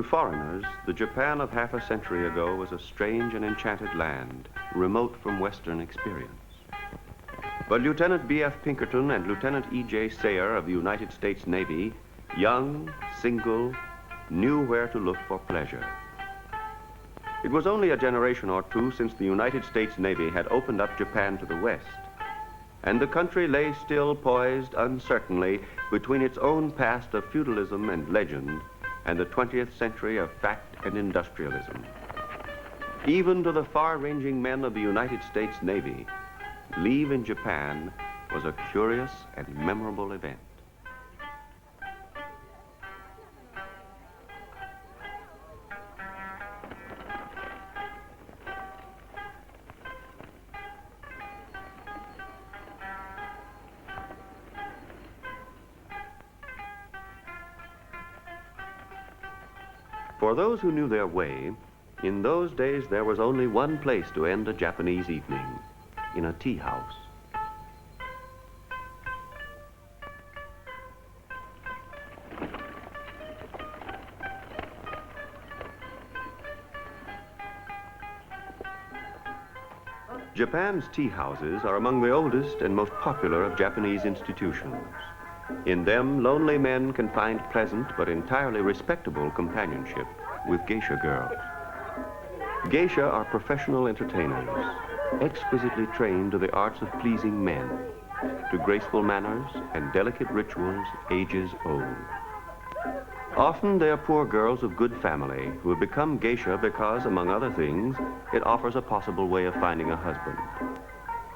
To foreigners, the Japan of half a century ago was a strange and enchanted land, remote from Western experience. But Lieutenant B.F. Pinkerton and Lieutenant E.J. Sayer of the United States Navy, young, single, knew where to look for pleasure. It was only a generation or two since the United States Navy had opened up Japan to the west, and the country lay still poised uncertainly between its own past of feudalism and legend and the 20th century of fact and industrialism. Even to the far-ranging men of the United States Navy, leave in Japan was a curious and memorable event. For those who knew their way, in those days there was only one place to end a Japanese evening, in a tea house. Japan's tea houses are among the oldest and most popular of Japanese institutions. In them, lonely men can find pleasant but entirely respectable companionship with geisha girls. Geisha are professional entertainers, exquisitely trained to the arts of pleasing men, to graceful manners and delicate rituals ages old. Often they are poor girls of good family who have become geisha because, among other things, it offers a possible way of finding a husband.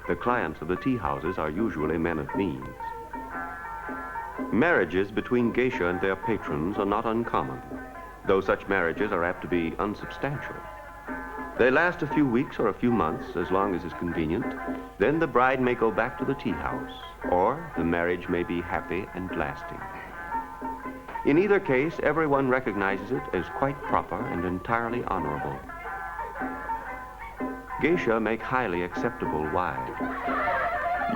The clients of the tea houses are usually men of means. Marriages between geisha and their patrons are not uncommon, though such marriages are apt to be unsubstantial. They last a few weeks or a few months, as long as is convenient. Then the bride may go back to the tea house, or the marriage may be happy and lasting. In either case, everyone recognizes it as quite proper and entirely honorable. Geisha make highly acceptable wives.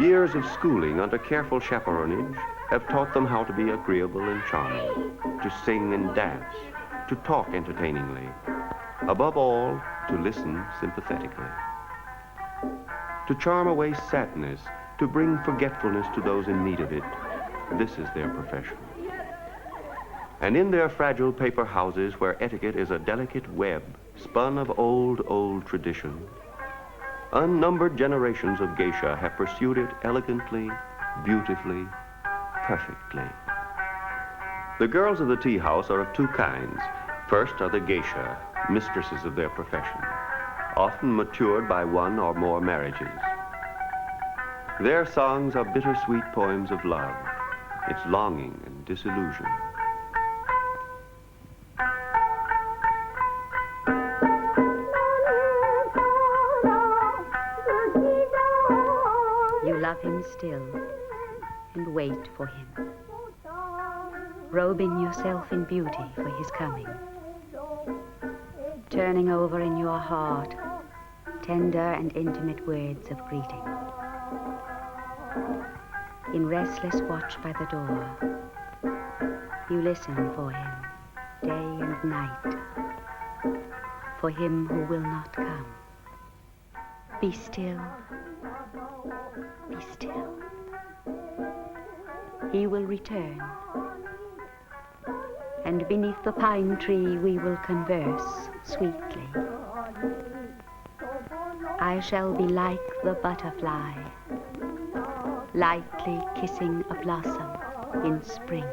Years of schooling under careful chaperonage have taught them how to be agreeable and charming, to sing and dance, to talk entertainingly, above all, to listen sympathetically, to charm away sadness, to bring forgetfulness to those in need of it. This is their profession. And in their fragile paper houses, where etiquette is a delicate web spun of old tradition, unnumbered generations of geisha have pursued it elegantly, beautifully, perfectly. The girls of the tea house are of two kinds. First are the geisha, mistresses of their profession, often matured by one or more marriages. Their songs are bittersweet poems of love, its longing and disillusion. You love him still, and wait for him, robing yourself in beauty for his coming, turning over in your heart tender and intimate words of greeting. In restless watch by the door, you listen for him day and night, for him who will not come. Be still, be still. He will return, and beneath the pine tree we will converse sweetly. I shall be like the butterfly, lightly kissing a blossom in spring.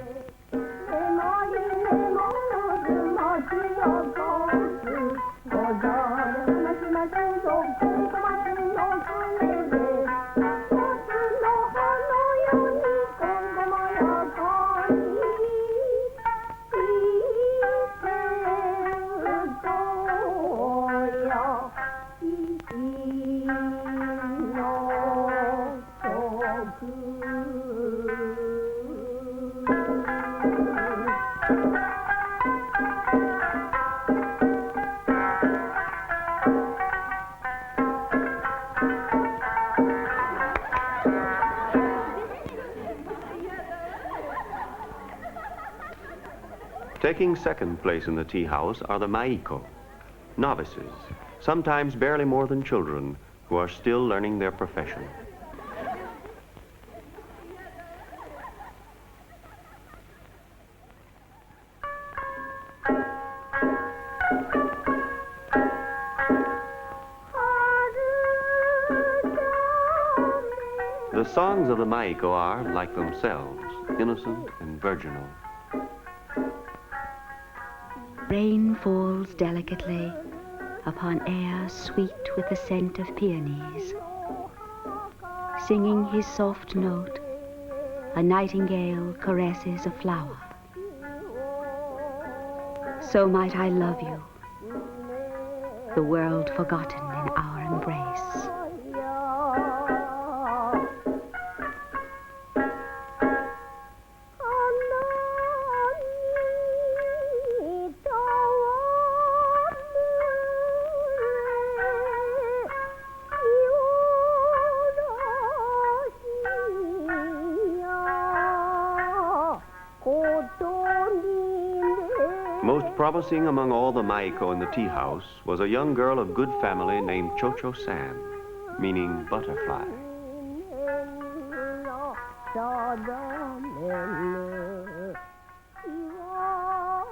Taking second place in the tea house are the maiko, novices, sometimes barely more than children, who are still learning their profession. The songs of the maiko are, like themselves, innocent and virginal. Rain falls delicately upon air sweet with the scent of peonies. Singing his soft note, a nightingale caresses a flower. So might I love you, the world forgotten in our embrace. Most promising among all the maiko in the tea house was a young girl of good family named Cho-Cho-san, meaning butterfly.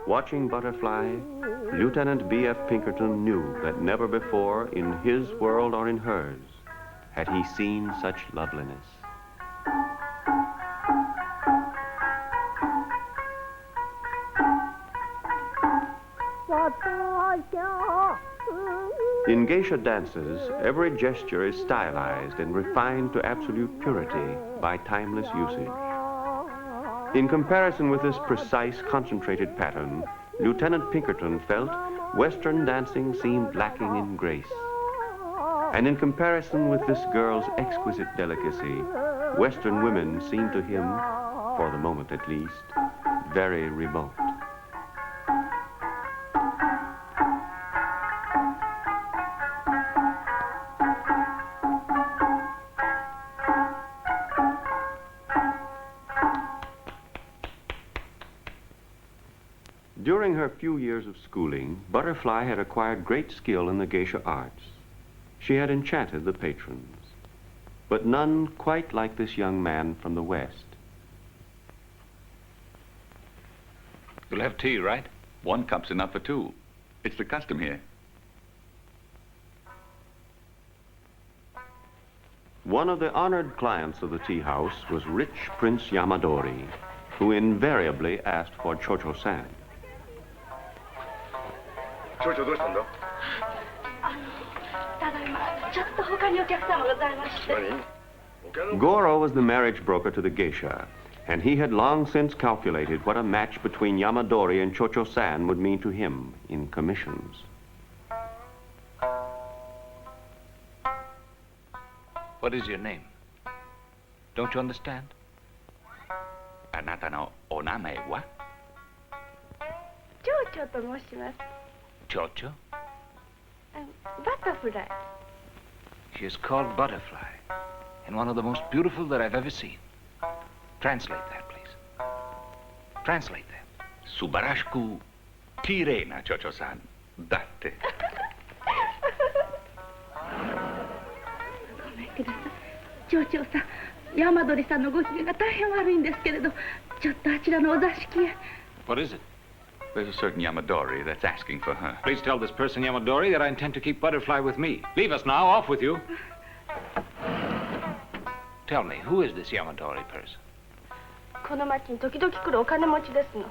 Watching Butterfly, Lieutenant B.F. Pinkerton knew that never before, in his world or in hers, had he seen such loveliness. In geisha dances, every gesture is stylized and refined to absolute purity by timeless usage. In comparison with this precise, concentrated pattern, Lieutenant Pinkerton felt Western dancing seemed lacking in grace. And in comparison with this girl's exquisite delicacy, Western women seemed to him, for the moment at least, very remote. During her few years of schooling, Butterfly had acquired great skill in the geisha arts. She had enchanted the patrons, but none quite like this young man from the West. You'll have tea, right? One cup's enough for two. It's the custom here. One of the honored clients of the tea house was rich Prince Yamadori, who invariably asked for Cho-Cho-san. Goro was the marriage broker to the geisha, and he had long since calculated what a match between Yamadori and Cho-Cho-san would mean to him in commissions. What is your name? Don't you understand? Anata no oname wa? Cho-Cho to moshimasu. Cho-Cho? Butterfly. She is called Butterfly, and one of the most beautiful that I've ever seen. Translate that, please. Translate that. Subarashku kirena, Cho-Cho-san. Datte. ごめんください。町長さん、山鳥さんのご機嫌が大変悪いんですけれど、ちょっとあちらのお座敷へ。 What is it? There's a certain Yamadori that's asking for her. Please tell this person, Yamadori, that I intend to keep Butterfly with me. Leave us now. Off with you. Tell me, who is this Yamadori person? この町に時々来るお金持ちですの。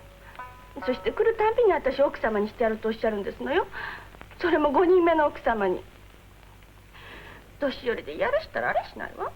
そして来るたんびに私を奥様にしてやるとおっしゃるんですのよ。それも5人目の奥様に。年寄りでやるしたらあれしないわ。